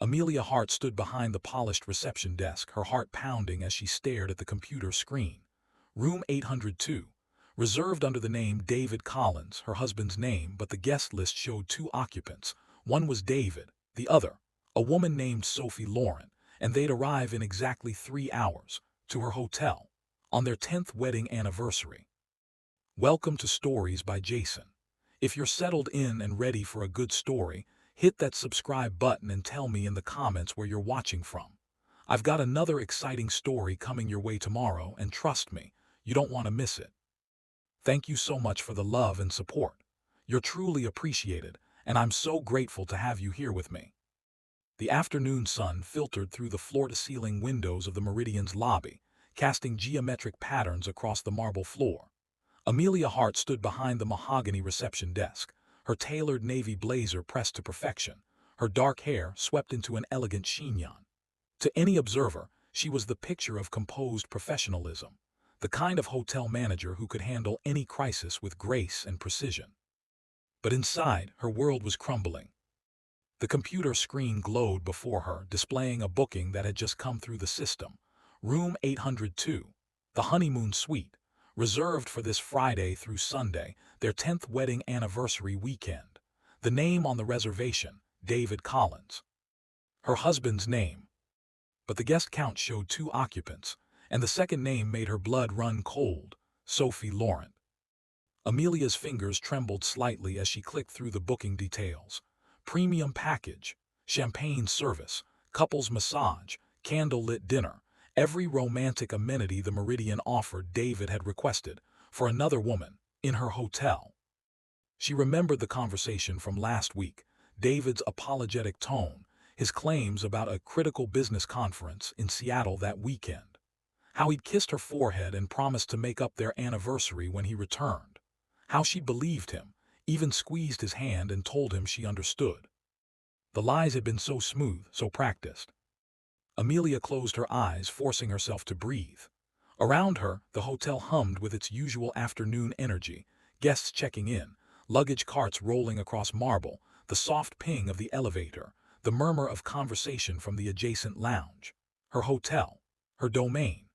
Amelia Hart stood behind the polished reception desk, her heart pounding as she stared at the computer screen. Room 802. Reserved under the name David Collins, her husband's name, but the guest list showed two occupants. One was David, the other, a woman named Sophie Lauren, and they'd arrive in exactly 3 hours, to her hotel, on their 10th wedding anniversary. Welcome to Stories by Jason. If you're settled in and ready for a good story, hit that subscribe button and tell me in the comments where you're watching from. I've got another exciting story coming your way tomorrow, and trust me, you don't want to miss it. Thank you so much for the love and support. You're truly appreciated, and I'm so grateful to have you here with me. The afternoon sun filtered through the floor-to-ceiling windows of the Meridian's lobby, casting geometric patterns across the marble floor. Amelia Hart stood behind the mahogany reception desk, her tailored navy blazer pressed to perfection, her dark hair swept into an elegant chignon. To any observer, she was the picture of composed professionalism, the kind of hotel manager who could handle any crisis with grace and precision. But inside, her world was crumbling. The computer screen glowed before her, displaying a booking that had just come through the system. Room 802, the honeymoon suite, reserved for this Friday through Sunday, their 10th wedding anniversary weekend. The name on the reservation, David Collins. Her husband's name. But the guest count showed 2 occupants, and the second name made her blood run cold, Sophie Lauren. Amelia's fingers trembled slightly as she clicked through the booking details. Premium package, champagne service, couples massage, candle-lit dinner. Every romantic amenity the Meridian offered David had requested, for another woman, in her hotel. She remembered the conversation from last week, David's apologetic tone, his claims about a critical business conference in Seattle that weekend. How he'd kissed her forehead and promised to make up their anniversary when he returned. How she believed him, even squeezed his hand and told him she understood. The lies had been so smooth, so practiced. Amelia closed her eyes, forcing herself to breathe. Around her, the hotel hummed with its usual afternoon energy, guests checking in, luggage carts rolling across marble, the soft ping of the elevator, the murmur of conversation from the adjacent lounge. Her hotel, her domain,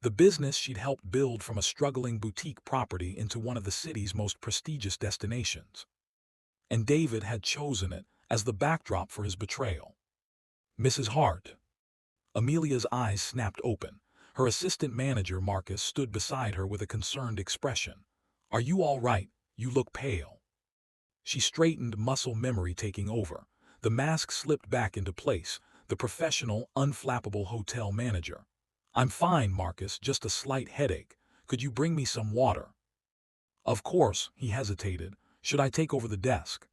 the business she'd helped build from a struggling boutique property into one of the city's most prestigious destinations. And David had chosen it as the backdrop for his betrayal. Mrs. Hart. Amelia's eyes snapped open. Her assistant manager, Marcus, stood beside her with a concerned expression. "Are you all right? You look pale." She straightened, muscle memory taking over. The mask slipped back into place, the professional, unflappable hotel manager. "I'm fine, Marcus, just a slight headache. Could you bring me some water?" "Of course," he hesitated. "Should I take over the desk?"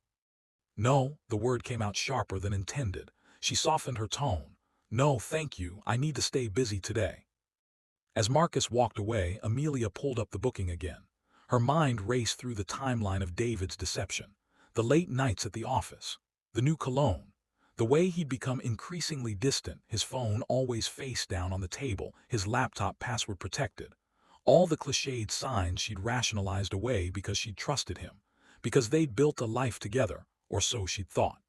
"No," the word came out sharper than intended. She softened her tone. "No, thank you, I need to stay busy today." As Marcus walked away, Amelia pulled up the booking again. Her mind raced through the timeline of David's deception. The late nights at the office, the new cologne, the way he'd become increasingly distant, his phone always face down on the table, his laptop password protected. All the cliched signs she'd rationalized away because she'd trusted him, because they'd built a life together, or so she'd thought.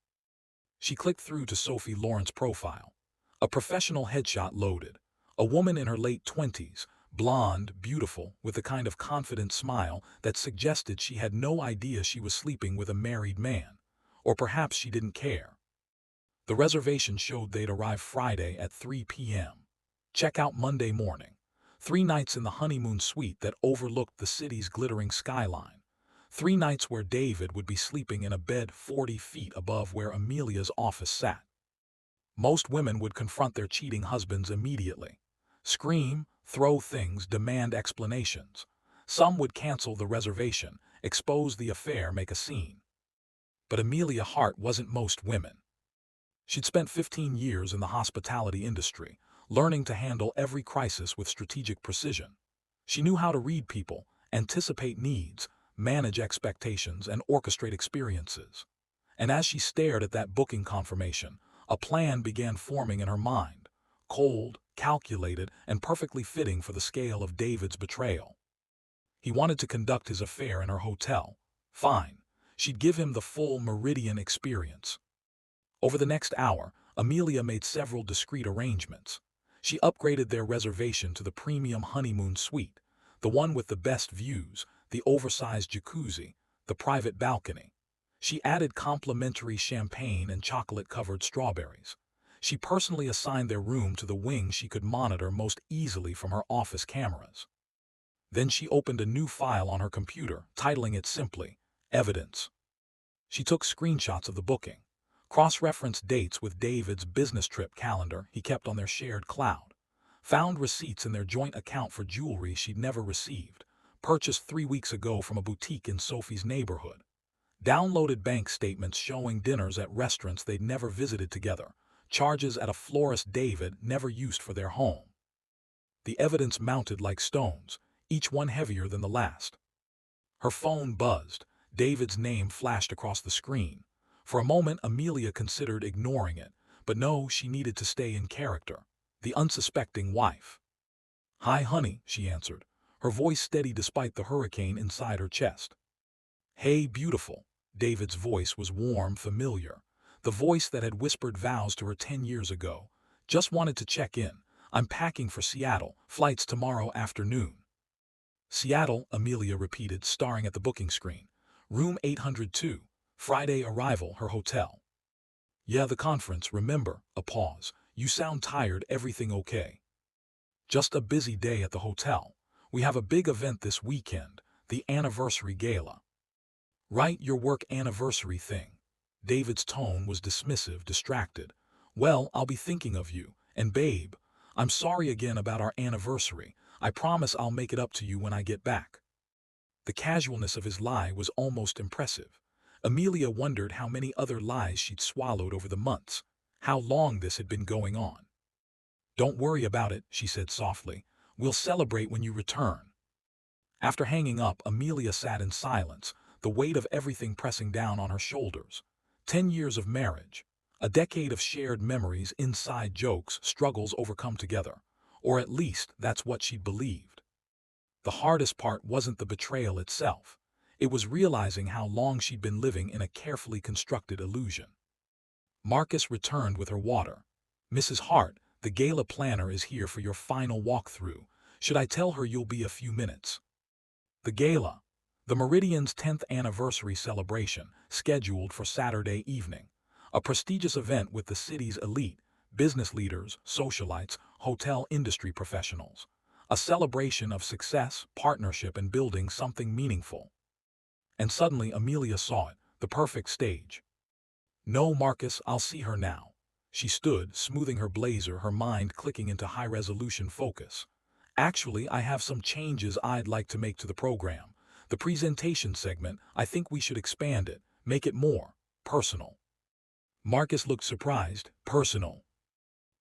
She clicked through to Sophie Lauren's profile. A professional headshot loaded. A woman in her late 20s, blonde, beautiful, with the kind of confident smile that suggested she had no idea she was sleeping with a married man. Or perhaps she didn't care. The reservation showed they'd arrive Friday at 3 p.m. Check out Monday morning. 3 nights in the honeymoon suite that overlooked the city's glittering skyline. 3 nights where David would be sleeping in a bed 40 feet above where Amelia's office sat. Most women would confront their cheating husbands immediately. Scream, throw things, demand explanations. Some would cancel the reservation, expose the affair, make a scene. But Amelia Hart wasn't most women. She'd spent 15 years in the hospitality industry, learning to handle every crisis with strategic precision. She knew how to read people, anticipate needs, manage expectations, and orchestrate experiences. And as she stared at that booking confirmation, a plan began forming in her mind, cold, calculated, and perfectly fitting for the scale of David's betrayal. He wanted to conduct his affair in her hotel. Fine. She'd give him the full Meridian experience. Over the next hour, Amelia made several discreet arrangements. She upgraded their reservation to the premium honeymoon suite, the one with the best views, the oversized jacuzzi, the private balcony. She added complimentary champagne and chocolate-covered strawberries. She personally assigned their room to the wing she could monitor most easily from her office cameras. Then she opened a new file on her computer, titling it simply, Evidence. She took screenshots of the booking, cross-referenced dates with David's business trip calendar he kept on their shared cloud, found receipts in their joint account for jewelry she'd never received, purchased 3 weeks ago from a boutique in Sophie's neighborhood, downloaded bank statements showing dinners at restaurants they'd never visited together, charges at a florist David never used for their home. The evidence mounted like stones, each one heavier than the last. Her phone buzzed. David's name flashed across the screen. For a moment, Amelia considered ignoring it, but no, she needed to stay in character. The unsuspecting wife. "Hi, honey," she answered, her voice steady despite the hurricane inside her chest. "Hey, beautiful." David's voice was warm, familiar. The voice that had whispered vows to her 10 years ago. "Just wanted to check in. I'm packing for Seattle, flights tomorrow afternoon." "Seattle," Amelia repeated, staring at the booking screen. "Room 802, Friday arrival, her hotel." "Yeah, the conference, remember." A pause. "You sound tired, everything okay?" "Just a busy day at the hotel. We have a big event this weekend, the anniversary gala." "Right, your work anniversary thing." David's tone was dismissive, distracted. "Well, I'll be thinking of you. And babe, I'm sorry again about our anniversary. I promise I'll make it up to you when I get back." The casualness of his lie was almost impressive. Amelia wondered how many other lies she'd swallowed over the months, how long this had been going on. "Don't worry about it," she said softly. "We'll celebrate when you return." After hanging up, Amelia sat in silence, the weight of everything pressing down on her shoulders. 10 years of marriage, a decade of shared memories, inside jokes, struggles overcome together. Or at least, that's what she'd believed. The hardest part wasn't the betrayal itself. It was realizing how long she'd been living in a carefully constructed illusion. Marcus returned with her water. "Mrs. Hart, the gala planner is here for your final walkthrough. Should I tell her you'll be a few minutes?" The gala. The Meridian's 10th anniversary celebration, scheduled for Saturday evening. A prestigious event with the city's elite, business leaders, socialites, hotel industry professionals. A celebration of success, partnership, and building something meaningful. And suddenly Amelia saw it, the perfect stage. "No, Marcus, I'll see her now." She stood, smoothing her blazer, her mind clicking into high-resolution focus. "Actually, I have some changes I'd like to make to the program. The presentation segment, I think we should expand it, make it more personal." Marcus looked surprised. "Personal?"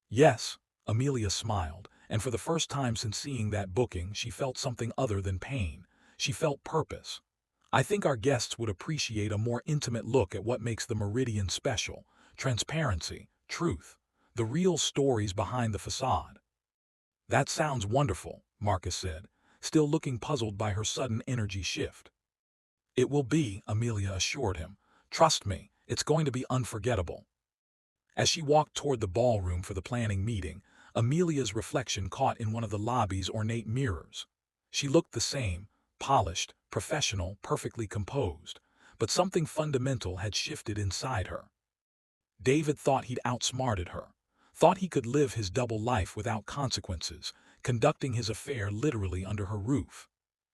"Yes." Amelia smiled, and for the first time since seeing that booking, she felt something other than pain. She felt purpose. "I think our guests would appreciate a more intimate look at what makes the Meridian special. Transparency, truth, the real stories behind the facade." "That sounds wonderful," Marcus said, still looking puzzled by her sudden energy shift. "It will be," Amelia assured him. "Trust me, it's going to be unforgettable." As she walked toward the ballroom for the planning meeting, Amelia's reflection caught in one of the lobby's ornate mirrors. She looked the same, polished, professional, perfectly composed, but something fundamental had shifted inside her. David thought he'd outsmarted her, thought he could live his double life without consequences, conducting his affair literally under her roof.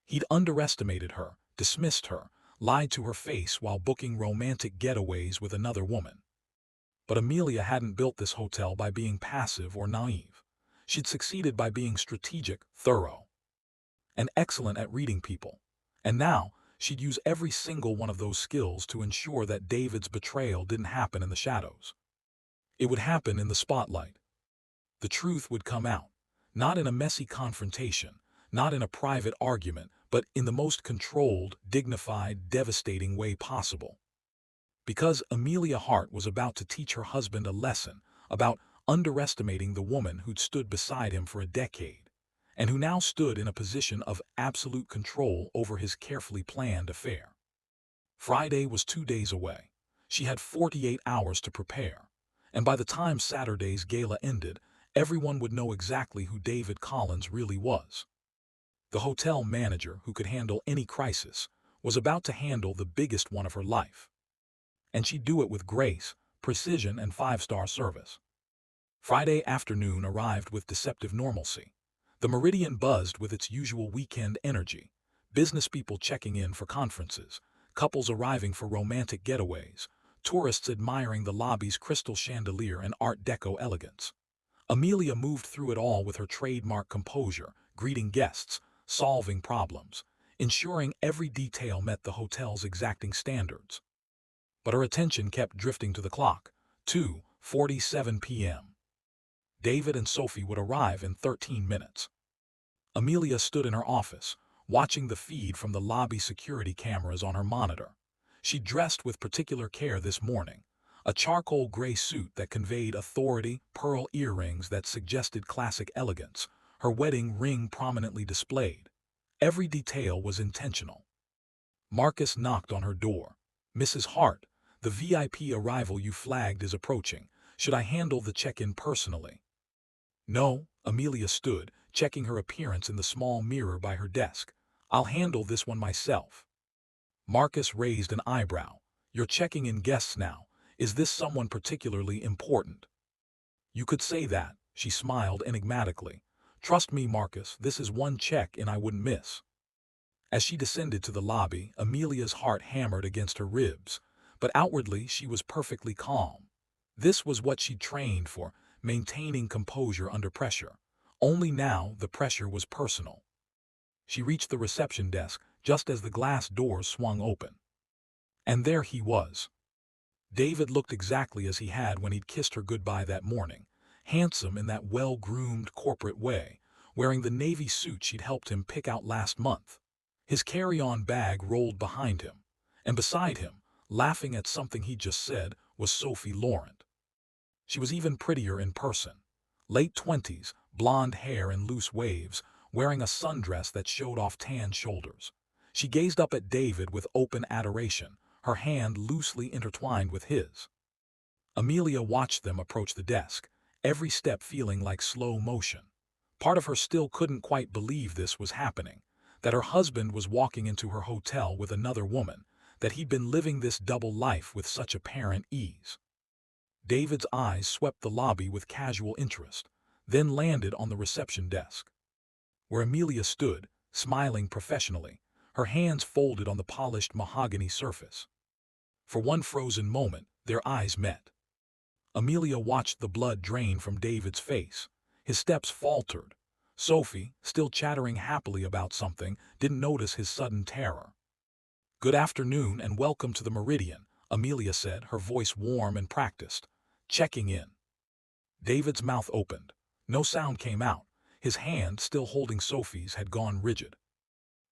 He'd underestimated her, dismissed her, lied to her face while booking romantic getaways with another woman. But Amelia hadn't built this hotel by being passive or naive. She'd succeeded by being strategic, thorough, and excellent at reading people. And now, she'd use every single one of those skills to ensure that David's betrayal didn't happen in the shadows. It would happen in the spotlight. The truth would come out, not in a messy confrontation, not in a private argument, but in the most controlled, dignified, devastating way possible. Because Amelia Hart was about to teach her husband a lesson about underestimating the woman who'd stood beside him for a decade, and who now stood in a position of absolute control over his carefully planned affair. Friday was 2 days away. She had 48 hours to prepare. and by the time Saturday's gala ended, everyone would know exactly who David Collins really was. The hotel manager who could handle any crisis was about to handle the biggest one of her life. And she'd do it with grace, precision, and five-star service. Friday afternoon arrived with deceptive normalcy. The Meridian buzzed with its usual weekend energy, business people checking in for conferences, couples arriving for romantic getaways, tourists admiring the lobby's crystal chandelier and Art Deco elegance. Amelia moved through it all with her trademark composure, greeting guests, solving problems, ensuring every detail met the hotel's exacting standards. But her attention kept drifting to the clock. 2:47 p.m. David and Sophie would arrive in 13 minutes. Amelia stood in her office, watching the feed from the lobby security cameras on her monitor. She dressed with particular care this morning, a charcoal gray suit that conveyed authority, pearl earrings that suggested classic elegance, her wedding ring prominently displayed. Every detail was intentional. Marcus knocked on her door. "Mrs. Hart, the VIP arrival you flagged is approaching. Should I handle the check-in personally?" "No," Amelia stood, checking her appearance in the small mirror by her desk. "I'll handle this one myself." Marcus raised an eyebrow. "You're checking in guests now. Is this someone particularly important?" "You could say that," she smiled enigmatically. "Trust me, Marcus, this is one check-in I wouldn't miss." As she descended to the lobby, Amelia's heart hammered against her ribs, but outwardly she was perfectly calm. This was what she'd trained for, maintaining composure under pressure. Only now the pressure was personal. She reached the reception desk just as the glass doors swung open. And there he was. David looked exactly as he had when he'd kissed her goodbye that morning, handsome in that well-groomed corporate way, wearing the navy suit she'd helped him pick out last month. His carry-on bag rolled behind him, and beside him, laughing at something he'd just said, was Sophie Laurent. She was even prettier in person. Late 20s, blonde hair in loose waves, wearing a sundress that showed off tan shoulders. She gazed up at David with open adoration, her hand loosely intertwined with his. Amelia watched them approach the desk, every step feeling like slow motion. Part of her still couldn't quite believe this was happening, that her husband was walking into her hotel with another woman, that he'd been living this double life with such apparent ease. David's eyes swept the lobby with casual interest, then landed on the reception desk, where Amelia stood, smiling professionally, her hands folded on the polished mahogany surface. For one frozen moment, their eyes met. Amelia watched the blood drain from David's face. His steps faltered. Sophie, still chattering happily about something, didn't notice his sudden terror. "Good afternoon and welcome to the Meridian," Amelia said, her voice warm and practiced. "Checking in." David's mouth opened. No sound came out. His hand, still holding Sophie's, had gone rigid.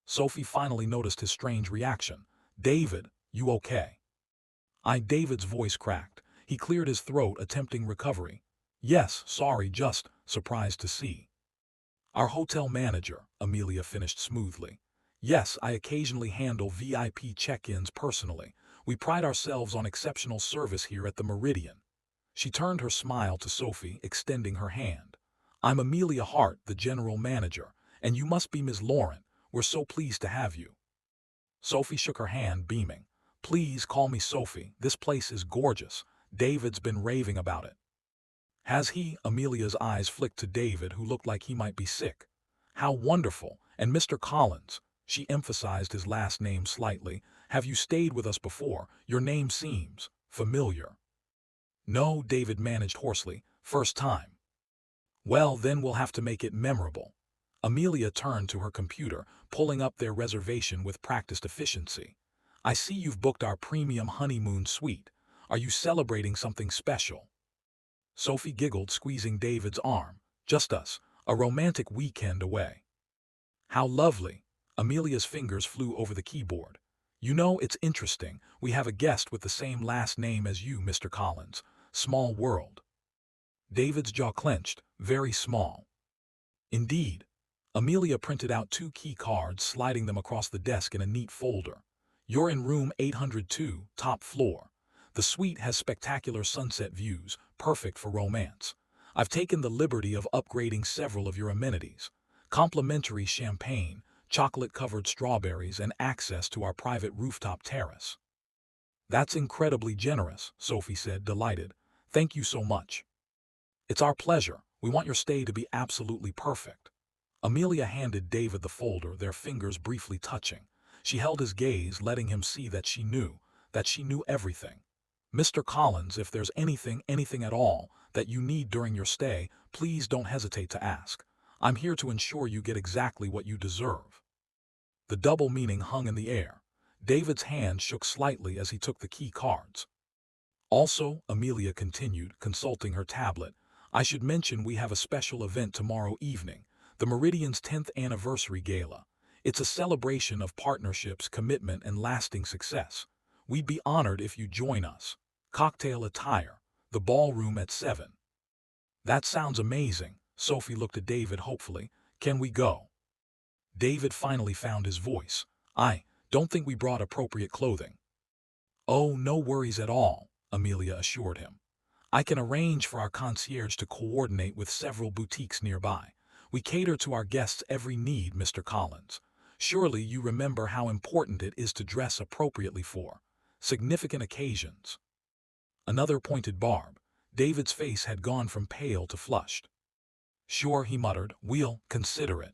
Sophie finally noticed his strange reaction. "David, you okay?" David's voice cracked. He cleared his throat, attempting recovery. "Yes, sorry, just surprised to see." "Our hotel manager," Amelia finished smoothly. "Yes, I occasionally handle VIP check-ins personally. We pride ourselves on exceptional service here at the Meridian." She turned her smile to Sophie, extending her hand. "I'm Amelia Hart, the general manager, and you must be Ms. Laurent. We're so pleased to have you." Sophie shook her hand, beaming. "Please call me Sophie. This place is gorgeous. David's been raving about it." "Has he?" Amelia's eyes flicked to David, who looked like he might be sick. "How wonderful. And Mr. Collins," she emphasized his last name slightly, "have you stayed with us before? Your name seems familiar." "No," David managed hoarsely. "First time." "Well, then we'll have to make it memorable." Amelia turned to her computer, pulling up their reservation with practiced efficiency. "I see you've booked our premium honeymoon suite. Are you celebrating something special?" Sophie giggled, squeezing David's arm. "Just us. A romantic weekend away." "How lovely." Amelia's fingers flew over the keyboard. "You know, it's interesting. We have a guest with the same last name as you, Mr. Collins. Small world." David's jaw clenched. "Very small." "Indeed." Amelia printed out 2 key cards, sliding them across the desk in a neat folder. "You're in room 802, top floor. The suite has spectacular sunset views, perfect for romance. I've taken the liberty of upgrading several of your amenities. Complimentary champagne, chocolate-covered strawberries, and access to our private rooftop terrace. That's incredibly generous, Sophie said, delighted. Thank you so much. It's our pleasure. We want your stay to be absolutely perfect. Amelia handed David the folder, their fingers briefly touching. She held his gaze, letting him see that she knew everything. Mr. Collins, if there's anything at all, that you need during your stay, please don't hesitate to ask. I'm here to ensure you get exactly what you deserve. The double meaning hung in the air. David's hand shook slightly as he took the key cards. Also, Amelia continued, consulting her tablet, I should mention we have a special event tomorrow evening, the Meridian's 10th anniversary gala. It's a celebration of partnerships, commitment, and lasting success. We'd be honored if you join us. Cocktail attire, the ballroom at 7. That sounds amazing. Sophie looked at David hopefully. Can we go? David finally found his voice. I don't think we brought appropriate clothing. Oh, no worries at all, Amelia assured him. I can arrange for our concierge to coordinate with several boutiques nearby. We cater to our guests' every need, Mr. Collins. Surely you remember how important it is to dress appropriately for significant occasions. Another pointed barb. David's face had gone from pale to flushed. Sure, he muttered, we'll consider it.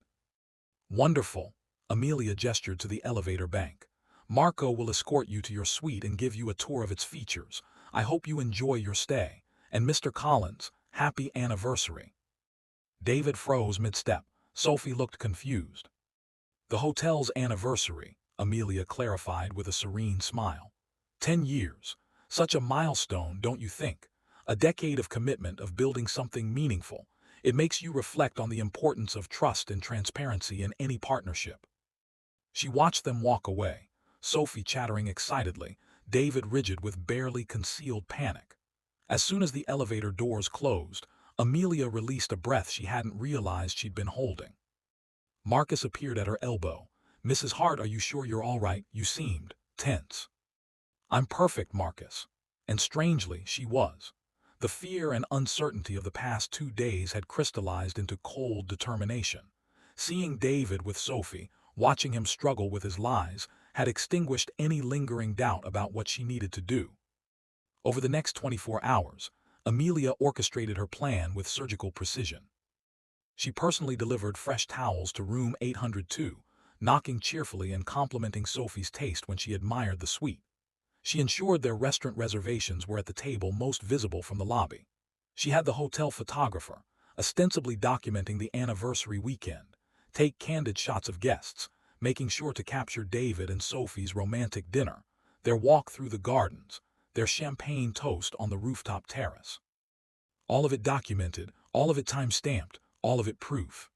Wonderful. Amelia gestured to the elevator bank. Marco will escort you to your suite and give you a tour of its features. I hope you enjoy your stay. And Mr. Collins, happy anniversary. David froze mid-step. Sophie looked confused. The hotel's anniversary, Amelia clarified with a serene smile. 10 years. Such a milestone, don't you think? A decade of commitment, of building something meaningful. It makes you reflect on the importance of trust and transparency in any partnership. She watched them walk away, Sophie chattering excitedly, David rigid with barely concealed panic. As soon as the elevator doors closed, Amelia released a breath she hadn't realized she'd been holding. Marcus appeared at her elbow. Mrs. Hart, are you sure you're all right? You seemed tense. I'm perfect, Marcus. And strangely, she was. The fear and uncertainty of the past 2 days had crystallized into cold determination. Seeing David with Sophie, watching him struggle with his lies, had extinguished any lingering doubt about what she needed to do. Over the next 24 hours, Amelia orchestrated her plan with surgical precision. She personally delivered fresh towels to room 802, knocking cheerfully and complimenting Sophie's taste when she admired the suite. She ensured their restaurant reservations were at the table most visible from the lobby. She had the hotel photographer, ostensibly documenting the anniversary weekend, take candid shots of guests, making sure to capture David and Sophie's romantic dinner, their walk through the gardens, their champagne toast on the rooftop terrace. All of it documented, all of it time-stamped, all of it proof.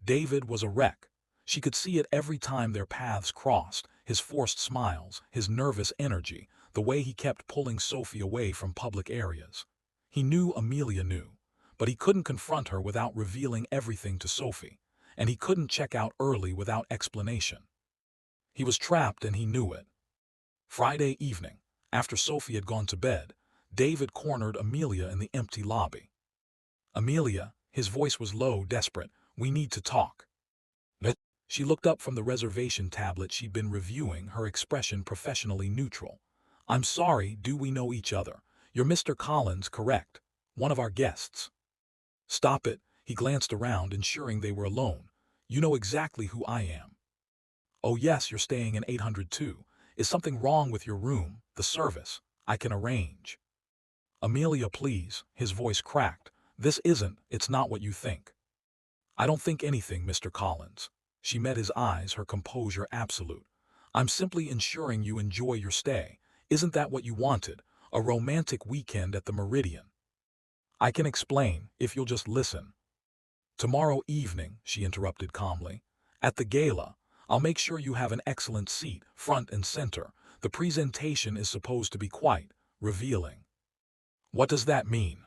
David was a wreck. She could see it every time their paths crossed, his forced smiles, his nervous energy, the way he kept pulling Sophie away from public areas. He knew Amelia knew, but he couldn't confront her without revealing everything to Sophie, and he couldn't check out early without explanation. He was trapped and he knew it. Friday evening, after Sophie had gone to bed, David cornered Amelia in the empty lobby. Amelia, his voice was low, desperate, we need to talk. She looked up from the reservation tablet she'd been reviewing, her expression professionally neutral. I'm sorry, do we know each other? You're Mr. Collins, correct? One of our guests. Stop it, he glanced around, ensuring they were alone. You know exactly who I am. Oh yes, you're staying in 802. Is something wrong with your room, the service? I can arrange. Amelia, please, his voice cracked. It's not what you think. I don't think anything, Mr. Collins. She met his eyes, her composure absolute. I'm simply ensuring you enjoy your stay. Isn't that what you wanted? A romantic weekend at the Meridian. I can explain, if you'll just listen. Tomorrow evening, she interrupted calmly. At the gala, I'll make sure you have an excellent seat, front and center. The presentation is supposed to be quite revealing. What does that mean?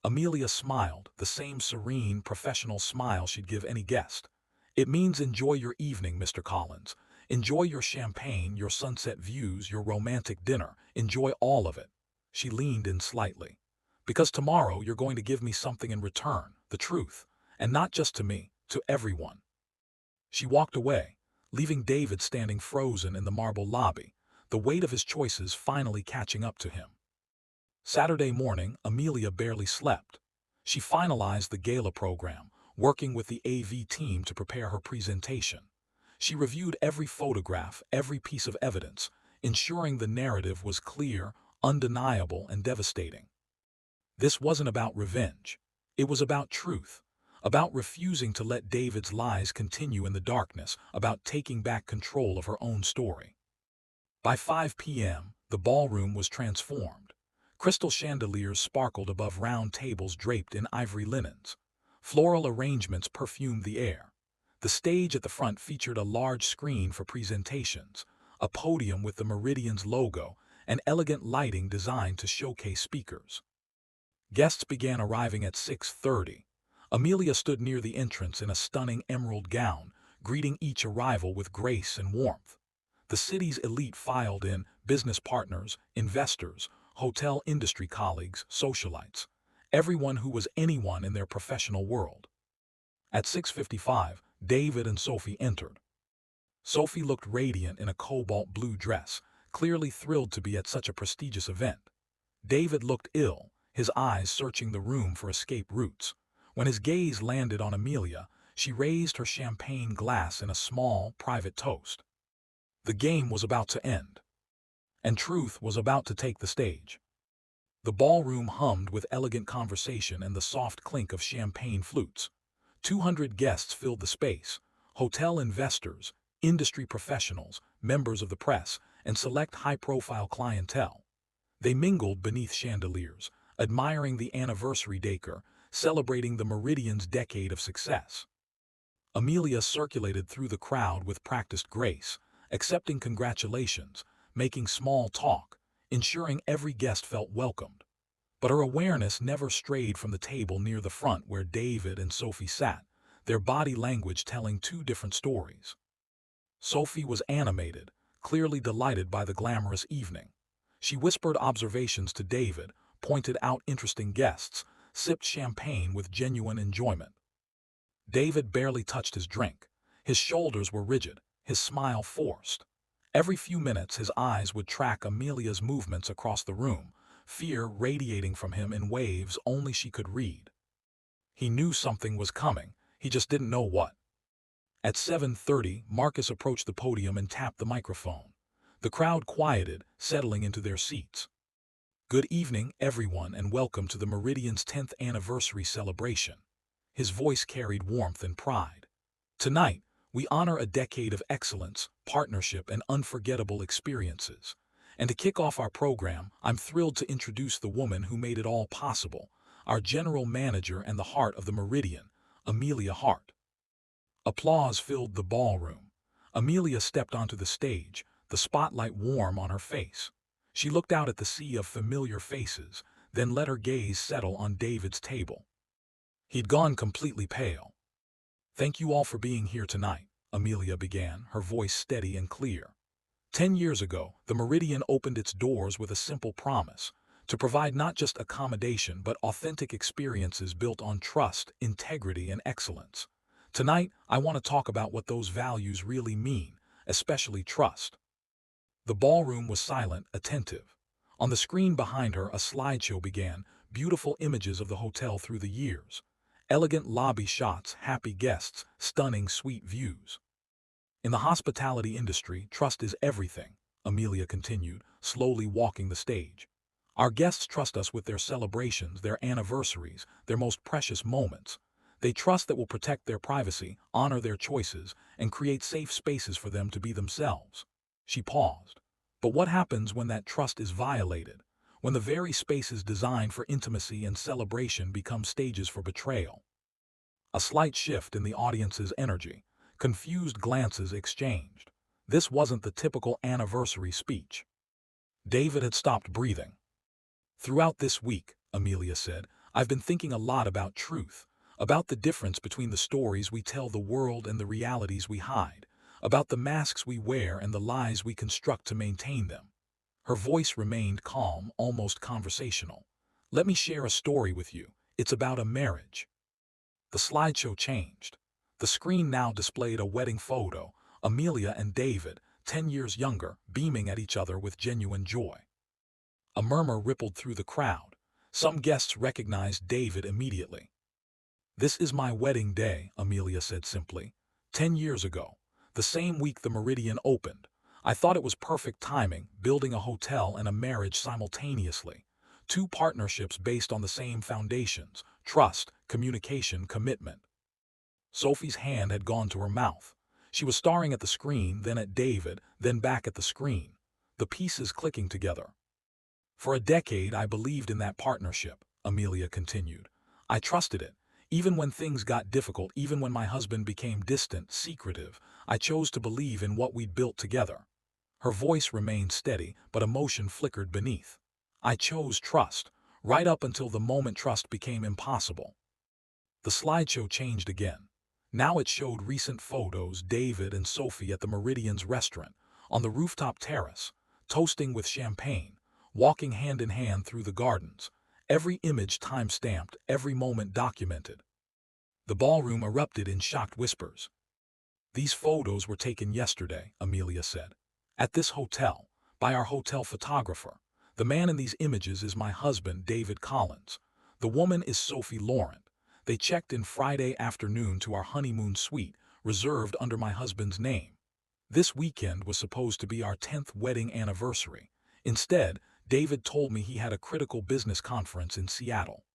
Amelia smiled, the same serene, professional smile she'd give any guest. It means enjoy your evening, Mr. Collins. Enjoy your champagne, your sunset views, your romantic dinner. Enjoy all of it. She leaned in slightly. Because tomorrow you're going to give me something in return, the truth. And not just to me, to everyone. She walked away, leaving David standing frozen in the marble lobby, the weight of his choices finally catching up to him. Saturday morning, Amelia barely slept. She finalized the gala program, working with the AV team to prepare her presentation. She reviewed every photograph, every piece of evidence, ensuring the narrative was clear, undeniable, and devastating. This wasn't about revenge. It was about truth, about refusing to let David's lies continue in the darkness, about taking back control of her own story. By 5 p.m., the ballroom was transformed. Crystal chandeliers sparkled above round tables draped in ivory linens. Floral arrangements perfumed the air. The stage at the front featured a large screen for presentations, a podium with the Meridian's logo, and elegant lighting designed to showcase speakers. Guests began arriving at 6:30. Amelia stood near the entrance in a stunning emerald gown, greeting each arrival with grace and warmth. The city's elite filed in, business partners, investors, hotel industry colleagues, socialites, everyone who was anyone in their professional world. At 6:55, David and Sophie entered. Sophie looked radiant in a cobalt blue dress, clearly thrilled to be at such a prestigious event. David looked ill, his eyes searching the room for escape routes. When his gaze landed on Amelia, she raised her champagne glass in a small, private toast. The game was about to end, and truth was about to take the stage. The ballroom hummed with elegant conversation and the soft clink of champagne flutes. 200 guests filled the space, hotel investors, industry professionals, members of the press, and select high-profile clientele. They mingled beneath chandeliers, admiring the anniversary decor, celebrating the Meridian's decade of success. Amelia circulated through the crowd with practiced grace, accepting congratulations, making small talk, ensuring every guest felt welcomed. But her awareness never strayed from the table near the front where David and Sophie sat, their body language telling two different stories. Sophie was animated, clearly delighted by the glamorous evening. She whispered observations to David, pointed out interesting guests, sipped champagne with genuine enjoyment. David barely touched his drink. His shoulders were rigid, his smile forced. Every few minutes his eyes would track Amelia's movements across the room, fear radiating from him in waves only she could read. He knew something was coming, he just didn't know what. At 7:30, Marcus approached the podium and tapped the microphone. The crowd quieted, settling into their seats. "Good evening, everyone, and welcome to the Meridian's 10th anniversary celebration." His voice carried warmth and pride. "Tonight, we honor a decade of excellence, partnership, and unforgettable experiences. And to kick off our program, I'm thrilled to introduce the woman who made it all possible, our general manager and the heart of the Meridian, Amelia Hart." Applause filled the ballroom. Amelia stepped onto the stage, the spotlight warm on her face. She looked out at the sea of familiar faces, then let her gaze settle on David's table. He'd gone completely pale. "Thank you all for being here tonight," Amelia began, her voice steady and clear. 10 years ago, the Meridian opened its doors with a simple promise, to provide not just accommodation but authentic experiences built on trust, integrity, and excellence. Tonight, I want to talk about what those values really mean, especially trust. The ballroom was silent, attentive. On the screen behind her, a slideshow began, beautiful images of the hotel through the years. Elegant lobby shots, happy guests, stunning sweet views. "In the hospitality industry, trust is everything," Amelia continued, slowly walking the stage. "Our guests trust us with their celebrations, their anniversaries, their most precious moments. They trust that we'll protect their privacy, honor their choices, and create safe spaces for them to be themselves." She paused. "But what happens when that trust is violated? When the very spaces designed for intimacy and celebration become stages for betrayal?" A slight shift in the audience's energy. Confused glances exchanged. This wasn't the typical anniversary speech. David had stopped breathing. "Throughout this week," Amelia said, "I've been thinking a lot about truth, about the difference between the stories we tell the world and the realities we hide. about the masks we wear and the lies we construct to maintain them. Her voice remained calm, almost conversational. Let me share a story with you. It's about a marriage. The slideshow changed. The screen now displayed a wedding photo, Amelia and David, 10 years younger, beaming at each other with genuine joy. A murmur rippled through the crowd. Some guests recognized David immediately. "This is my wedding day," Amelia said simply. 10 years ago, the same week the Meridian opened. I thought it was perfect timing, building a hotel and a marriage simultaneously. Two partnerships based on the same foundations: trust, communication, commitment. Sophie's hand had gone to her mouth. She was staring at the screen, then at David, then back at the screen. The pieces clicking together. "For a decade I believed in that partnership," Amelia continued. "I trusted it. Even when things got difficult, even when my husband became distant, secretive, I chose to believe in what we'd built together." Her voice remained steady, but emotion flickered beneath. "I chose trust, right up until the moment trust became impossible." The slideshow changed again. Now it showed recent photos, David and Sophie at the Meridian's restaurant, on the rooftop terrace, toasting with champagne, walking hand in hand through the gardens. Every image time-stamped, every moment documented. The ballroom erupted in shocked whispers. "These photos were taken yesterday," Amelia said. "At this hotel, by our hotel photographer. The man in these images is my husband, David Collins. The woman is Sophie Laurent. They checked in Friday afternoon to our honeymoon suite, reserved under my husband's name. This weekend was supposed to be our 10th wedding anniversary. Instead, David told me he had a critical business conference in Seattle."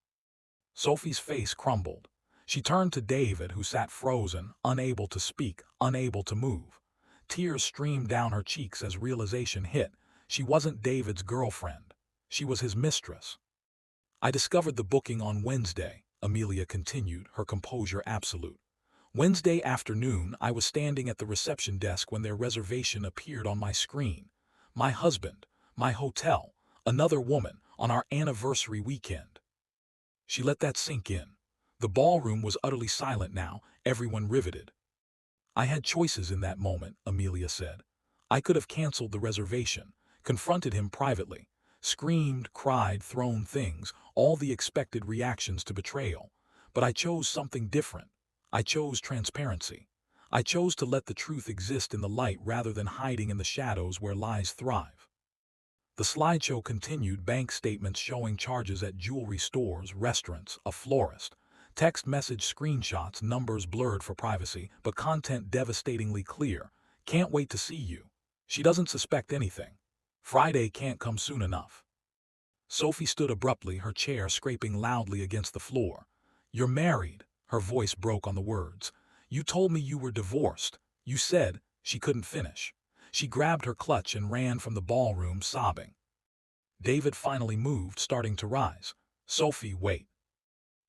Sophie's face crumbled. She turned to David, who sat frozen, unable to speak, unable to move. Tears streamed down her cheeks as realization hit. She wasn't David's girlfriend. She was his mistress. "I discovered the booking on Wednesday," Amelia continued, her composure absolute. "Wednesday afternoon, I was standing at the reception desk when their reservation appeared on my screen. My husband, my hotel, another woman, on our anniversary weekend." She let that sink in. The ballroom was utterly silent now, everyone riveted. "I had choices in that moment," Amelia said. "I could have canceled the reservation, confronted him privately, screamed, cried, thrown things, all the expected reactions to betrayal. But I chose something different. I chose transparency. I chose to let the truth exist in the light rather than hiding in the shadows where lies thrive." The slideshow continued, bank statements showing charges at jewelry stores, restaurants, a florist. Text message screenshots, numbers blurred for privacy, but content devastatingly clear. "Can't wait to see you. She doesn't suspect anything. Friday can't come soon enough." Sophie stood abruptly, her chair scraping loudly against the floor. "You're married," her voice broke on the words. "You told me you were divorced. You said—" She couldn't finish. She grabbed her clutch and ran from the ballroom, sobbing. David finally moved, starting to rise. "Sophie, wait."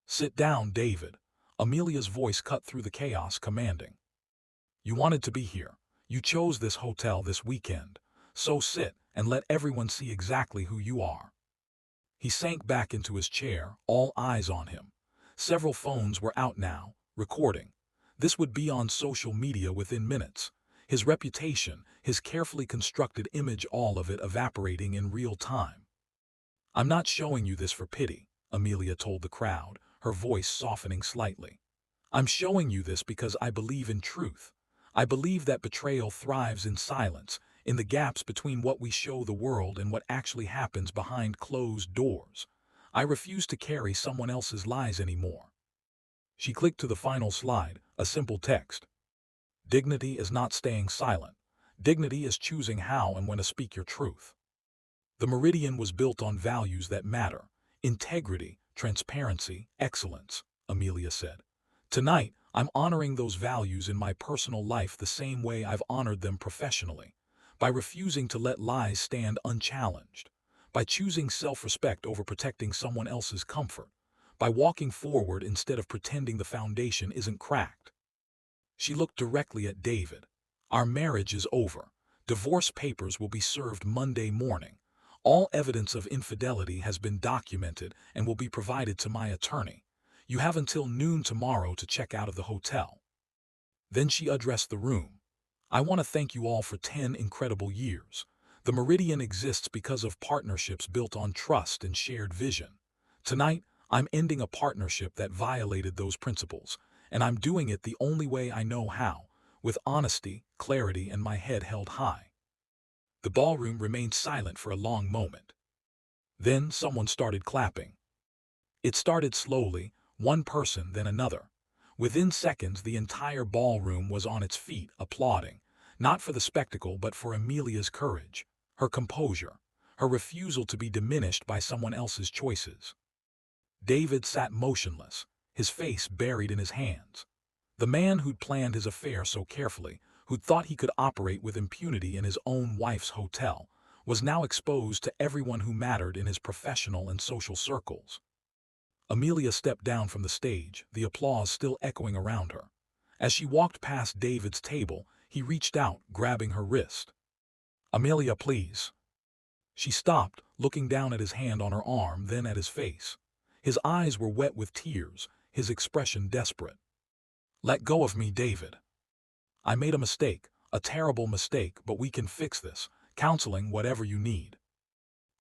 "Sit down, David." Amelia's voice cut through the chaos, commanding. "You wanted to be here. You chose this hotel this weekend. So sit and let everyone see exactly who you are." He sank back into his chair, all eyes on him. Several phones were out now, recording. This would be on social media within minutes. His reputation, his carefully constructed image, all of it evaporating in real time. "I'm not showing you this for pity," Amelia told the crowd, her voice softening slightly. "I'm showing you this because I believe in truth. I believe that betrayal thrives in silence, in the gaps between what we show the world and what actually happens behind closed doors. I refuse to carry someone else's lies anymore." She clicked to the final slide, a simple text. "Dignity is not staying silent. Dignity is choosing how and when to speak your truth." The Meridian was built on values that matter: integrity, transparency, excellence, Amelia said. "Tonight, I'm honoring those values in my personal life the same way I've honored them professionally, by refusing to let lies stand unchallenged, by choosing self-respect over protecting someone else's comfort, by walking forward instead of pretending the foundation isn't cracked." She looked directly at David. "Our marriage is over. Divorce papers will be served Monday morning. All evidence of infidelity has been documented and will be provided to my attorney. You have until noon tomorrow to check out of the hotel." Then she addressed the room. I want to thank you all for 10 incredible years. The Meridian exists because of partnerships built on trust and shared vision. Tonight, I'm ending a partnership that violated those principles, and I'm doing it the only way I know how, with honesty, clarity, and my head held high. The ballroom remained silent for a long moment. Then someone started clapping. It started slowly, one person, then another. Within seconds, the entire ballroom was on its feet, applauding, not for the spectacle but for Amelia's courage, her composure, her refusal to be diminished by someone else's choices. David sat motionless, his face buried in his hands. The man who'd planned his affair so carefully, who'd thought he could operate with impunity in his own wife's hotel, was now exposed to everyone who mattered in his professional and social circles. Amelia stepped down from the stage, the applause still echoing around her. As she walked past David's table, he reached out, grabbing her wrist. "Amelia, please." She stopped, looking down at his hand on her arm, then at his face. His eyes were wet with tears, his expression desperate. "Let go of me, David. I made a mistake, a terrible mistake, but we can fix this. Counseling, whatever you need."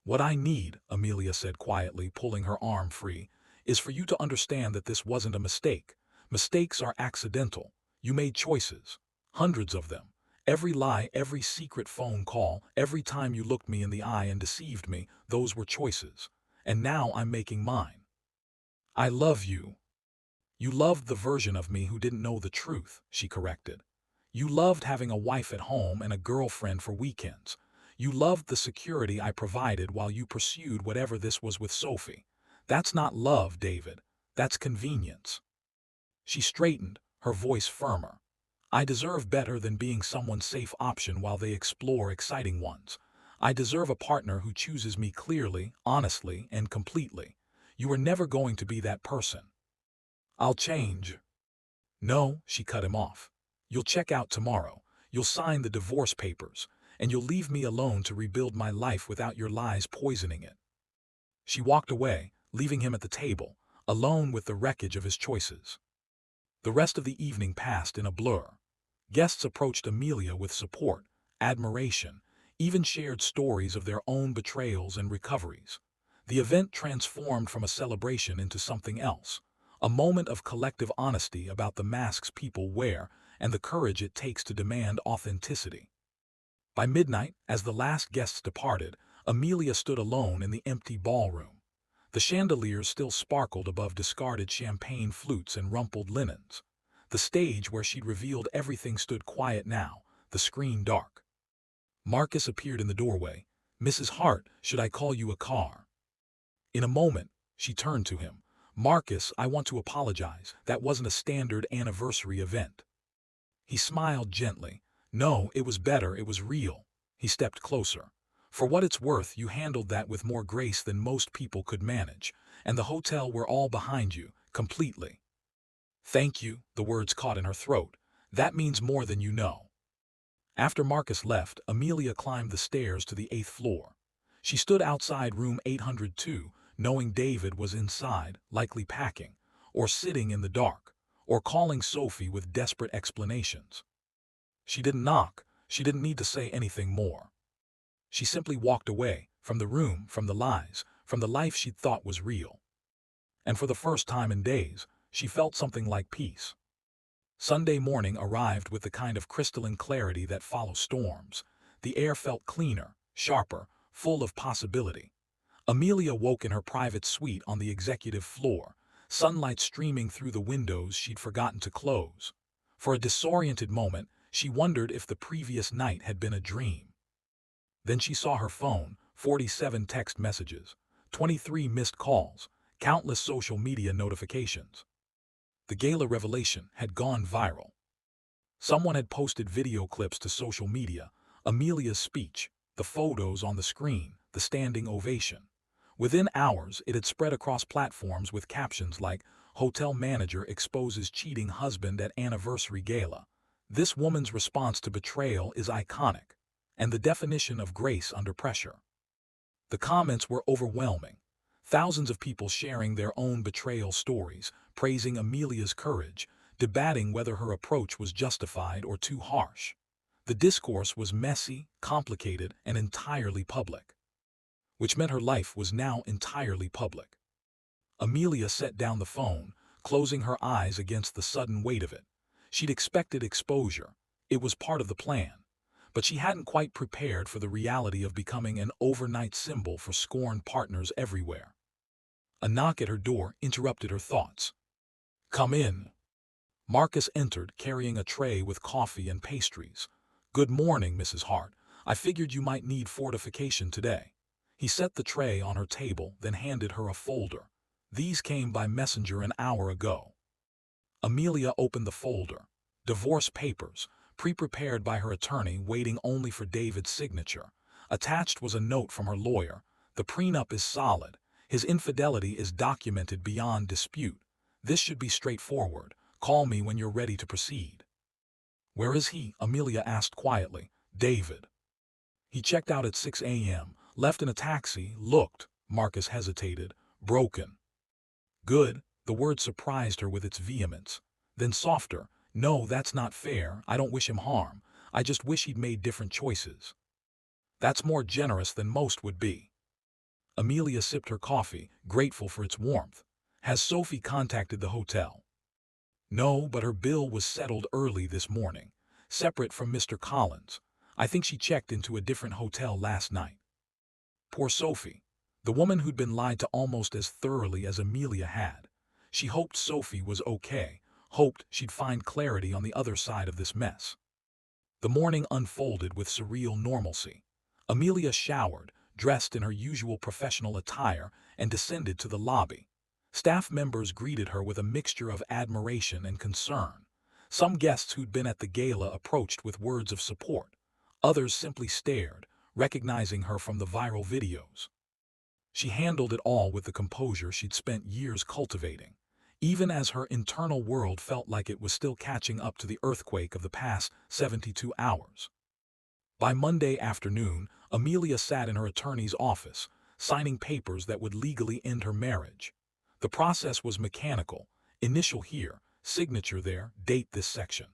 "What I need," Amelia said quietly, pulling her arm free, "is for you to understand that this wasn't a mistake. Mistakes are accidental. You made choices. Hundreds of them. Every lie, every secret phone call, every time you looked me in the eye and deceived me, those were choices. And now I'm making mine. I love you." "You loved the version of me who didn't know the truth," she corrected. "You loved having a wife at home and a girlfriend for weekends. You loved the security I provided while you pursued whatever this was with Sophie. That's not love, David. That's convenience." She straightened, her voice firmer. "I deserve better than being someone's safe option while they explore exciting ones. I deserve a partner who chooses me clearly, honestly, and completely. You are never going to be that person." "I'll change." "No," she cut him off. "You'll check out tomorrow. You'll sign the divorce papers, and you'll leave me alone to rebuild my life without your lies poisoning it." She walked away, leaving him at the table, alone with the wreckage of his choices. The rest of the evening passed in a blur. Guests approached Amelia with support, admiration, even shared stories of their own betrayals and recoveries. The event transformed from a celebration into something else, a moment of collective honesty about the masks people wear and the courage it takes to demand authenticity. By midnight, as the last guests departed, Amelia stood alone in the empty ballroom. The chandeliers still sparkled above discarded champagne flutes and rumpled linens. The stage where she'd revealed everything stood quiet now, the screen dark. Marcus appeared in the doorway. "Mrs. Hart, should I call you a car?" In a moment, she turned to him. "Marcus, I want to apologize. That wasn't a standard anniversary event." He smiled gently. "No, it was better, it was real." He stepped closer. "For what it's worth, you handled that with more grace than most people could manage, and the hotel were all behind you, completely." "Thank you," the words caught in her throat. "That means more than you know." After Marcus left, Amelia climbed the stairs to the 8th floor. She stood outside room 802, knowing David was inside, likely packing, or sitting in the dark, or calling Sophie with desperate explanations. She didn't knock. She didn't need to say anything more. She simply walked away, from the room, from the lies, from the life she'd thought was real. And for the first time in days, she felt something like peace. Sunday morning arrived with the kind of crystalline clarity that follows storms. The air felt cleaner, sharper, full of possibility. Amelia woke in her private suite on the executive floor, sunlight streaming through the windows she'd forgotten to close. For a disoriented moment, she wondered if the previous night had been a dream. Then she saw her phone, 47 text messages, 23 missed calls, countless social media notifications. The gala revelation had gone viral. Someone had posted video clips to social media, Amelia's speech, the photos on the screen, the standing ovation. Within hours, it had spread across platforms with captions like, "Hotel manager exposes cheating husband at anniversary gala." "This woman's response to betrayal is iconic," and the definition of grace under pressure. The comments were overwhelming. Thousands of people sharing their own betrayal stories, praising Amelia's courage, debating whether her approach was justified or too harsh. The discourse was messy, complicated, and entirely public, which meant her life was now entirely public. Amelia set down the phone, closing her eyes against the sudden weight of it. She'd expected exposure. It was part of the plan. But she hadn't quite prepared for the reality of becoming an overnight symbol for scorned partners everywhere. A knock at her door interrupted her thoughts. "Come in." Marcus entered, carrying a tray with coffee and pastries. "Good morning, Mrs. Hart. I figured you might need fortification today." He set the tray on her table, then handed her a folder. "These came by messenger an hour ago." Amelia opened the folder. Divorce papers, pre-prepared by her attorney, waiting only for David's signature. Attached was a note from her lawyer. "The prenup is solid. His infidelity is documented beyond dispute. This should be straightforward. Call me when you're ready to proceed." "Where is he?" Amelia asked quietly. "David." "He checked out at 6 a.m., left in a taxi, looked." Marcus hesitated. "Broken." "Good." The word surprised her with its vehemence. Then softer. "No, that's not fair. I don't wish him harm. I just wish he'd made different choices." "That's more generous than most would be." Amelia sipped her coffee, grateful for its warmth. "Has Sophie contacted the hotel?" "No, but her bill was settled early this morning, separate from Mr. Collins. I think she checked into a different hotel last night." Poor Sophie. The woman who'd been lied to almost as thoroughly as Amelia had. She hoped Sophie was okay, hoped she'd find clarity on the other side of this mess. The morning unfolded with surreal normalcy. Amelia showered, dressed in her usual professional attire, and descended to the lobby. Staff members greeted her with a mixture of admiration and concern. Some guests who'd been at the gala approached with words of support. Others simply stared, recognizing her from the viral videos. She handled it all with the composure she'd spent years cultivating, even as her internal world felt like it was still catching up to the earthquake of the past 72 hours. By Monday afternoon, Amelia sat in her attorney's office, signing papers that would legally end her marriage. The process was mechanical: initial here, signature there, date this section.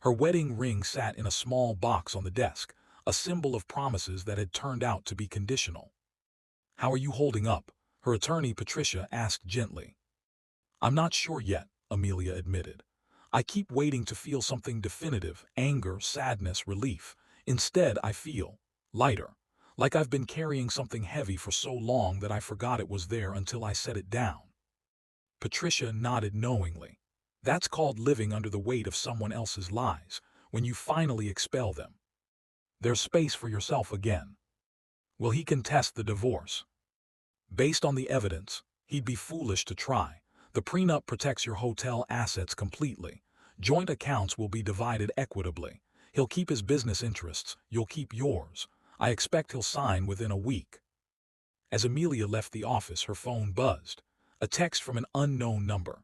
Her wedding ring sat in a small box on the desk, a symbol of promises that had turned out to be conditional. "How are you holding up?" her attorney Patricia asked gently. "I'm not sure yet," Amelia admitted. "I keep waiting to feel something definitive: anger, sadness, relief. Instead, I feel lighter, like I've been carrying something heavy for so long that I forgot it was there until I set it down." Patricia nodded knowingly. "That's called living under the weight of someone else's lies. When you finally expel them, there's space for yourself again." "Will he contest the divorce?" "Based on the evidence, he'd be foolish to try. The prenup protects your hotel assets completely. Joint accounts will be divided equitably. He'll keep his business interests, you'll keep yours. I expect he'll sign within a week." As Amelia left the office, her phone buzzed. A text from an unknown number.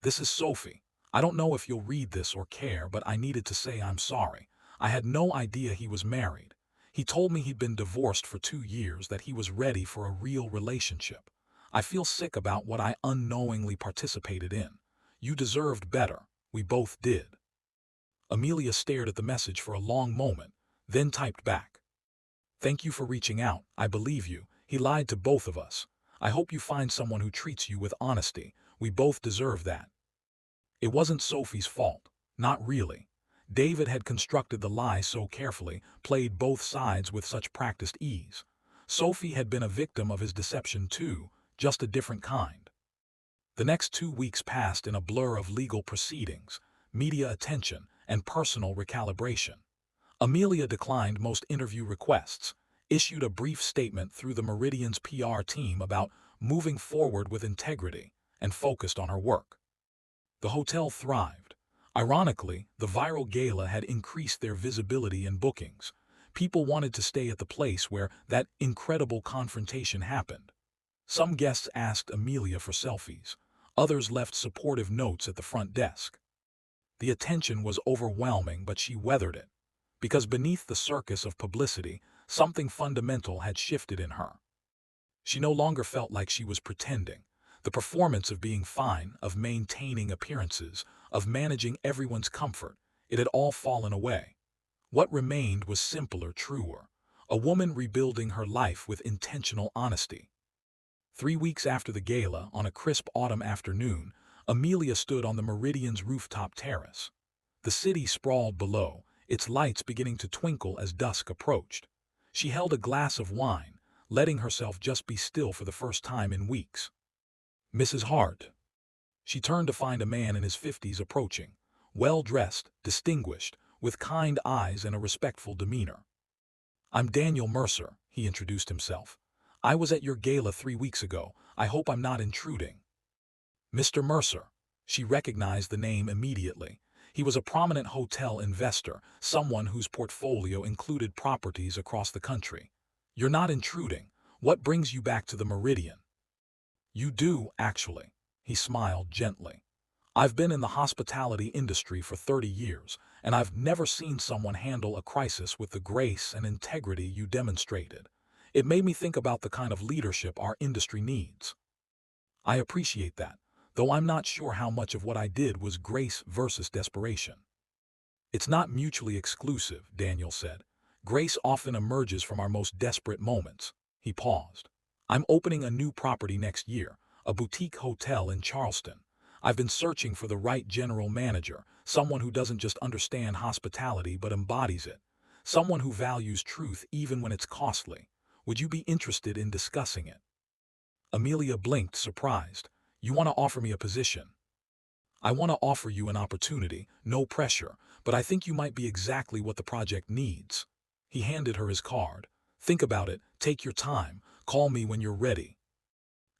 "This is Sophie. I don't know if you'll read this or care, but I needed to say I'm sorry. I had no idea he was married. He told me he'd been divorced for 2 years, that he was ready for a real relationship. I feel sick about what I unknowingly participated in. You deserved better. We both did." Amelia stared at the message for a long moment, then typed back. "Thank you for reaching out. I believe you. He lied to both of us. I hope you find someone who treats you with honesty. We both deserve that." It wasn't Sophie's fault. Not really. David had constructed the lie so carefully, played both sides with such practiced ease. Sophie had been a victim of his deception too, just a different kind. The next 2 weeks passed in a blur of legal proceedings, media attention, and personal recalibration. Amelia declined most interview requests, issued a brief statement through the Meridian's PR team about moving forward with integrity, and focused on her work. The hotel thrived. Ironically, the viral gala had increased their visibility and bookings. People wanted to stay at the place where that incredible confrontation happened. Some guests asked Amelia for selfies. Others left supportive notes at the front desk. The attention was overwhelming, but she weathered it. Because beneath the circus of publicity, something fundamental had shifted in her. She no longer felt like she was pretending. The performance of being fine, of maintaining appearances, of managing everyone's comfort, it had all fallen away. What remained was simpler, truer. A woman rebuilding her life with intentional honesty. 3 weeks after the gala, on a crisp autumn afternoon, Amelia stood on the Meridian's rooftop terrace. The city sprawled below, its lights beginning to twinkle as dusk approached. She held a glass of wine, letting herself just be still for the first time in weeks. Mrs. Hart. She turned to find a man in his 50s approaching, well-dressed, distinguished, with kind eyes and a respectful demeanor. "I'm Daniel Mercer," he introduced himself. "I was at your gala 3 weeks ago. I hope I'm not intruding." Mr. Mercer. She recognized the name immediately. He was a prominent hotel investor, someone whose portfolio included properties across the country. "You're not intruding. What brings you back to the Meridian?" "You do, actually." He smiled gently. "I've been in the hospitality industry for 30 years, and I've never seen someone handle a crisis with the grace and integrity you demonstrated. It made me think about the kind of leadership our industry needs." "I appreciate that, though I'm not sure how much of what I did was grace versus desperation." "It's not mutually exclusive," Daniel said. "Grace often emerges from our most desperate moments." He paused. "I'm opening a new property next year, a boutique hotel in Charleston. I've been searching for the right general manager, someone who doesn't just understand hospitality but embodies it, someone who values truth even when it's costly. Would you be interested in discussing it?" Amelia blinked, surprised. "You want to offer me a position?" "I want to offer you an opportunity, no pressure, but I think you might be exactly what the project needs." He handed her his card. "Think about it, take your time, call me when you're ready."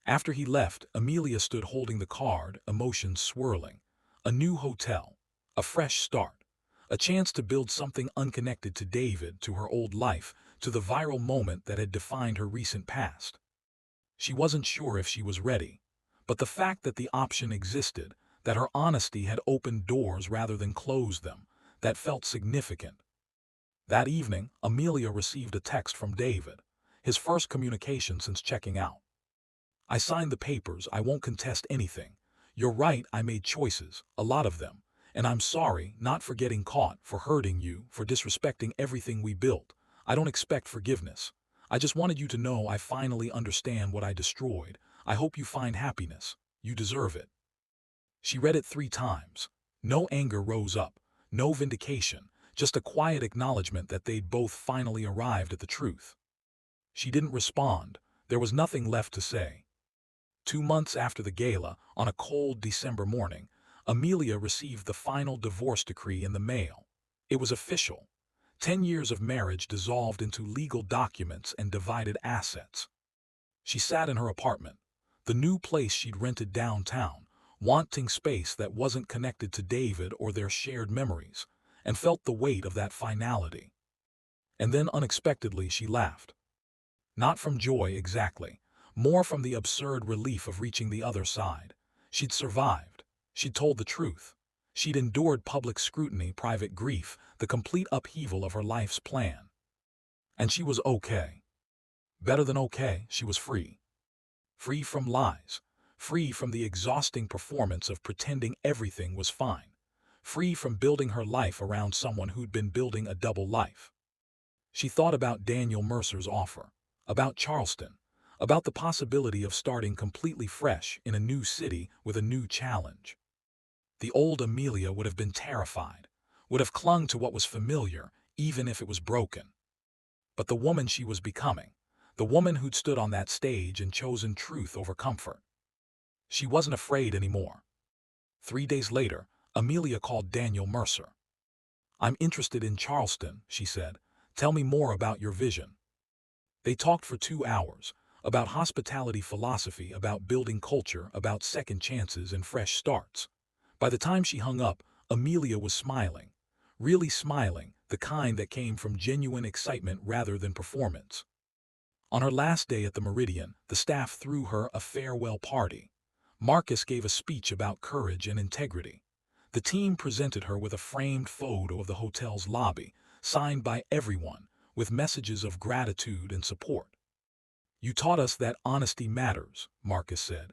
After he left, Amelia stood holding the card, emotions swirling. A new hotel, a fresh start, a chance to build something unconnected to David, to her old life, to the viral moment that had defined her recent past. She wasn't sure if she was ready, but the fact that the option existed, that her honesty had opened doors rather than closed them, that felt significant. That evening, Amelia received a text from David, his first communication since checking out. "I signed the papers. I won't contest anything. You're right, I made choices, a lot of them. And I'm sorry, not for getting caught, for hurting you, for disrespecting everything we built. I don't expect forgiveness. I just wanted you to know I finally understand what I destroyed. I hope you find happiness. You deserve it." She read it 3 times. No anger rose up, no vindication, just a quiet acknowledgement that they'd both finally arrived at the truth. She didn't respond. There was nothing left to say. 2 months after the gala, on a cold December morning, Amelia received the final divorce decree in the mail. It was official. 10 years of marriage dissolved into legal documents and divided assets. She sat in her apartment, the new place she'd rented downtown, wanting space that wasn't connected to David or their shared memories, and felt the weight of that finality. And then unexpectedly she laughed. Not from joy exactly, more from the absurd relief of reaching the other side. She'd survived. She'd told the truth. She'd endured public scrutiny, private grief, the complete upheaval of her life's plan. And she was okay. Better than okay, she was free. Free from lies. Free from the exhausting performance of pretending everything was fine. Free from building her life around someone who'd been building a double life. She thought about Daniel Mercer's offer, about Charleston, about the possibility of starting completely fresh in a new city with a new challenge. The old Amelia would have been terrified, would have clung to what was familiar, even if it was broken. But the woman she was becoming, the woman who'd stood on that stage and chosen truth over comfort, she wasn't afraid anymore. 3 days later, Amelia called Daniel Mercer. "I'm interested in Charleston," she said. "Tell me more about your vision." They talked for 2 hours, about hospitality philosophy, about building culture, about second chances and fresh starts. By the time she hung up, Amelia was smiling. Really smiling, the kind that came from genuine excitement rather than performance. On her last day at the Meridian, the staff threw her a farewell party. Marcus gave a speech about courage and integrity. The team presented her with a framed photo of the hotel's lobby, signed by everyone, with messages of gratitude and support. "You taught us that honesty matters," Marcus said.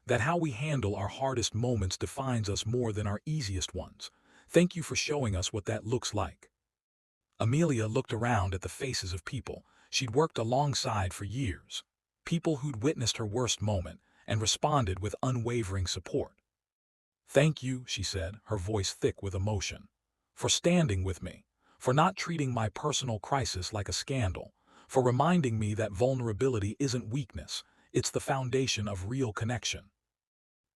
"That how we handle our hardest moments defines us more than our easiest ones. Thank you for showing us what that looks like." Amelia looked around at the faces of people she'd worked alongside for years, people who'd witnessed her worst moment and responded with unwavering support. "Thank you," she said, her voice thick with emotion, "for standing with me, for not treating my personal crisis like a scandal, for reminding me that vulnerability isn't weakness, it's the foundation of real connection."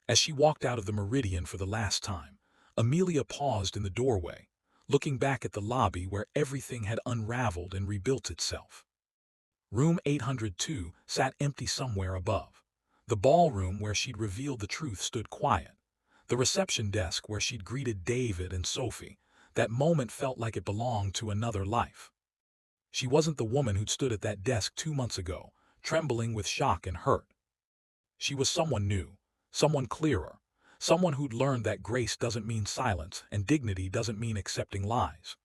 As she walked out of the Meridian for the last time, Amelia paused in the doorway, looking back at the lobby where everything had unraveled and rebuilt itself. Room 802 sat empty somewhere above. The ballroom where she'd revealed the truth stood quiet. The reception desk where she'd greeted David and Sophie, that moment felt like it belonged to another life. She wasn't the woman who'd stood at that desk 2 months ago, trembling with shock and hurt. She was someone new, someone clearer, someone who'd learned that grace doesn't mean silence and dignity doesn't mean accepting lies.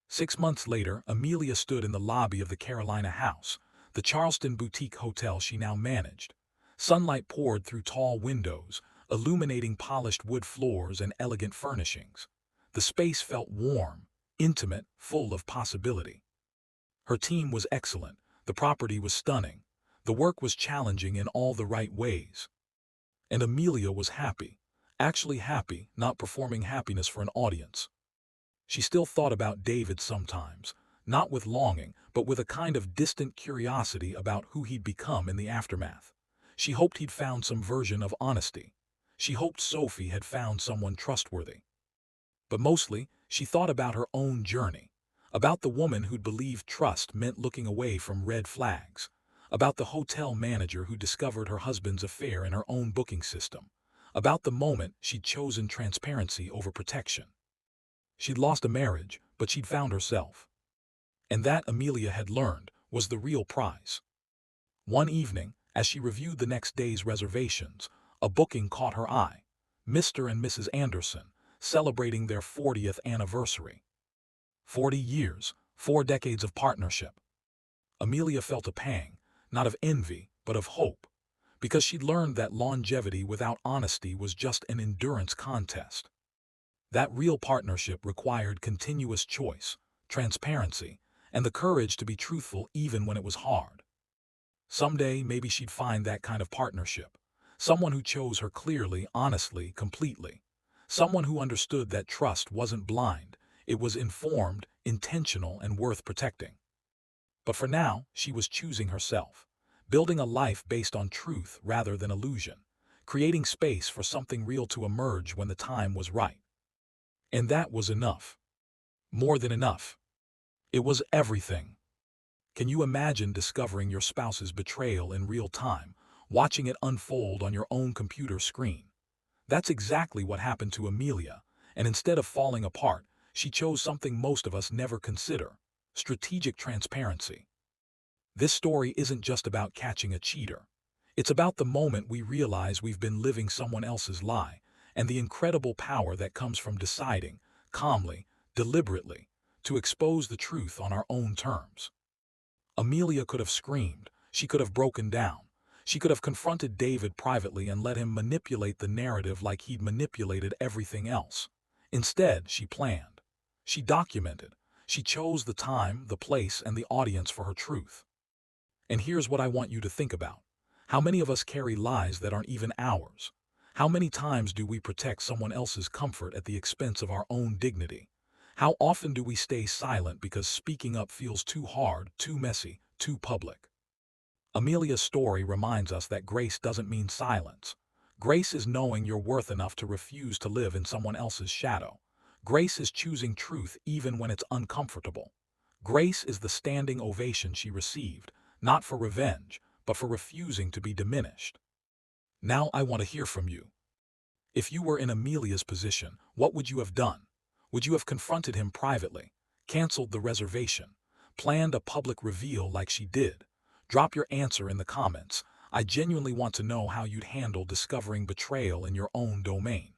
6 months later, Amelia stood in the lobby of the Carolina House, the Charleston boutique hotel she now managed. Sunlight poured through tall windows, illuminating polished wood floors and elegant furnishings. The space felt warm, intimate, full of possibility. Her team was excellent, the property was stunning, the work was challenging in all the right ways. And Amelia was happy, actually happy, not performing happiness for an audience. She still thought about David sometimes, not with longing, but with a kind of distant curiosity about who he'd become in the aftermath. She hoped he'd found some version of honesty. She hoped Sophie had found someone trustworthy. But mostly, she thought about her own journey, about the woman who'd believed trust meant looking away from red flags, about the hotel manager who discovered her husband's affair in her own booking system, about the moment she'd chosen transparency over protection. She'd lost a marriage, but she'd found herself. And that, Amelia had learned, was the real prize. One evening, as she reviewed the next day's reservations, a booking caught her eye. Mr. and Mrs. Anderson, celebrating their 40th anniversary. 40 years, 4 decades of partnership. Amelia felt a pang, not of envy, but of hope, because she'd learned that longevity without honesty was just an endurance contest. That real partnership required continuous choice, transparency, and the courage to be truthful even when it was hard. Someday, maybe she'd find that kind of partnership, someone who chose her clearly, honestly, completely, someone who understood that trust wasn't blind, it was informed, intentional, and worth protecting. But for now, she was choosing herself, building a life based on truth rather than illusion, creating space for something real to emerge when the time was right. And that was enough. More than enough. It was everything. Can you imagine discovering your spouse's betrayal in real time, watching it unfold on your own computer screen? That's exactly what happened to Amelia, and instead of falling apart, she chose something most of us never consider: strategic transparency. This story isn't just about catching a cheater. It's about the moment we realize we've been living someone else's lie, and the incredible power that comes from deciding, calmly, deliberately, to expose the truth on our own terms. Amelia could have screamed, she could have broken down, she could have confronted David privately and let him manipulate the narrative like he'd manipulated everything else. Instead, she planned. She documented. She chose the time, the place, and the audience for her truth. And here's what I want you to think about. How many of us carry lies that aren't even ours? How many times do we protect someone else's comfort at the expense of our own dignity? How often do we stay silent because speaking up feels too hard, too messy, too public? Amelia's story reminds us that grace doesn't mean silence. Grace is knowing you're worth enough to refuse to live in someone else's shadow. Grace is choosing truth even when it's uncomfortable. Grace is the standing ovation she received, not for revenge, but for refusing to be diminished. Now I want to hear from you. If you were in Amelia's position, what would you have done? Would you have confronted him privately, canceled the reservation, planned a public reveal like she did? Drop your answer in the comments. I genuinely want to know how you'd handle discovering betrayal in your own domain.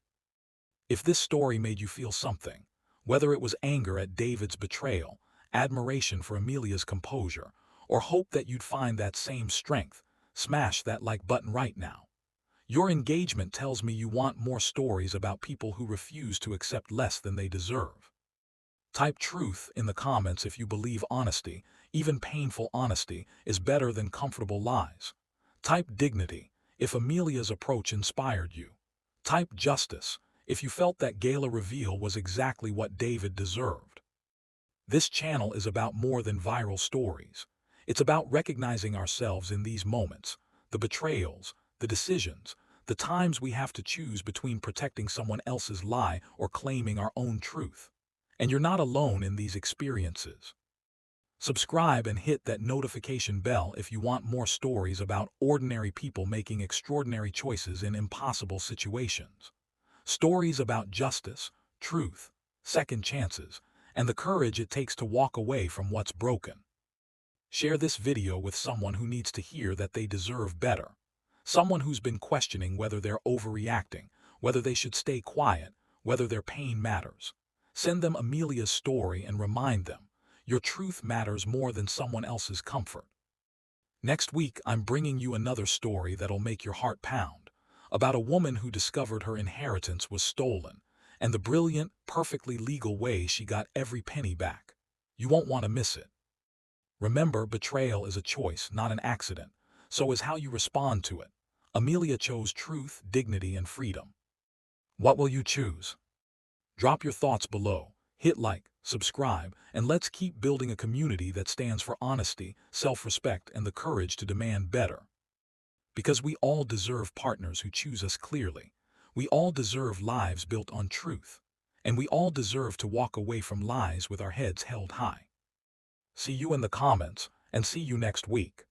If this story made you feel something, whether it was anger at David's betrayal, admiration for Amelia's composure, or hope that you'd find that same strength, smash that like button right now. Your engagement tells me you want more stories about people who refuse to accept less than they deserve. Type truth in the comments if you believe honesty, even painful honesty, is better than comfortable lies. Type dignity if Amelia's approach inspired you. Type justice if you felt that gala reveal was exactly what David deserved. This channel is about more than viral stories. It's about recognizing ourselves in these moments, the betrayals, the decisions, the times we have to choose between protecting someone else's lie or claiming our own truth. And you're not alone in these experiences. Subscribe and hit that notification bell if you want more stories about ordinary people making extraordinary choices in impossible situations. Stories about justice, truth, second chances, and the courage it takes to walk away from what's broken. Share this video with someone who needs to hear that they deserve better. Someone who's been questioning whether they're overreacting, whether they should stay quiet, whether their pain matters. Send them Amelia's story and remind them, your truth matters more than someone else's comfort. Next week, I'm bringing you another story that'll make your heart pound, about a woman who discovered her inheritance was stolen, and the brilliant, perfectly legal way she got every penny back. You won't want to miss it. Remember, betrayal is a choice, not an accident. So is how you respond to it. Amelia chose truth, dignity, and freedom. What will you choose? Drop your thoughts below, hit like, subscribe, and let's keep building a community that stands for honesty, self-respect, and the courage to demand better. Because we all deserve partners who choose us clearly. We all deserve lives built on truth. And we all deserve to walk away from lies with our heads held high. See you in the comments, and see you next week.